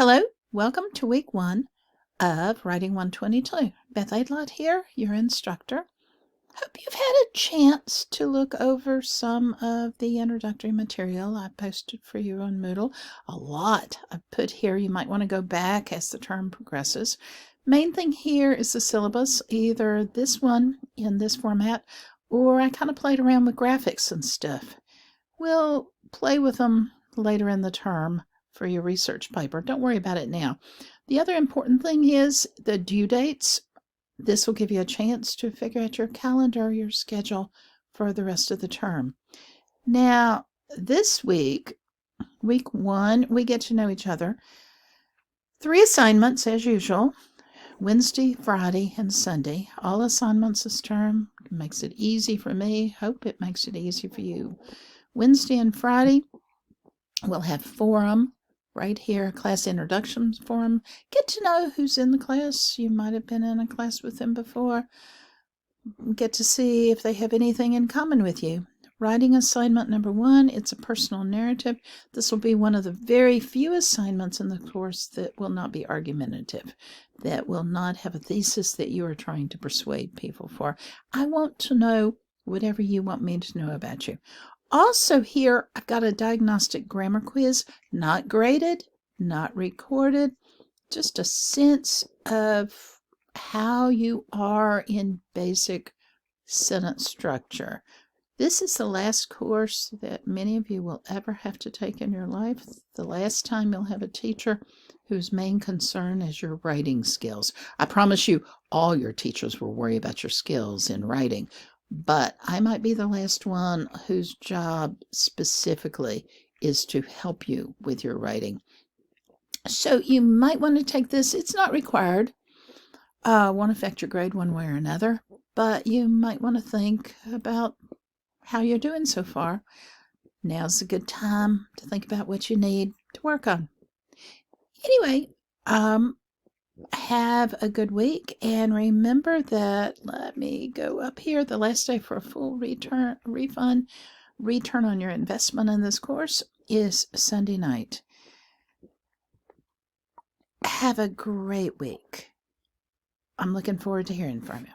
Hello, welcome to week 1 of Writing 122. Beth Adelot here, your instructor. Hope you've had a chance to look over some of the introductory material I posted for you on Moodle. A lot I've put here. You might want to go back as the term progresses. Main thing here is the syllabus, either this one in this format, or I kind of played around with graphics and stuff. We'll play with them later in the term for your research paper. Don't worry about it now. The other important thing is the due dates. This will give you a chance to figure out your calendar, your schedule for the rest of the term. Now, this week, week 1, we get to know each other. 3 assignments as usual, Wednesday, Friday, and Sunday. All assignments this term. Makes it easy for me. Hope it makes it easy for you. Wednesday and Friday, we'll have forum right here, class introduction forum. Get to know who's in the class. You might have been in a class with them before. Get to see if they have anything in common with you. Writing assignment number 1, it's a personal narrative. This will be one of the very few assignments in the course that will not be argumentative, that will not have a thesis that you are trying to persuade people for. I want to know whatever you want me to know about you. Also here, I've got a diagnostic grammar quiz, not graded, not recorded, just a sense of how you are in basic sentence structure. This is the last course that many of you will ever have to take in your life. The last time you'll have a teacher whose main concern is your writing skills. I promise you, all your teachers will worry about your skills in writing. But I might be the last one whose job specifically is to help you with your writing. So you might want to take this. It's not required. Won't affect your grade one way or another. But you might want to think about how you're doing so far. Now's a good time to think about what you need to work on. Anyway, have a good week, and remember that, let me go up here, the last day for a full return on your investment in this course is Sunday night. Have a great week. I'm looking forward to hearing from you.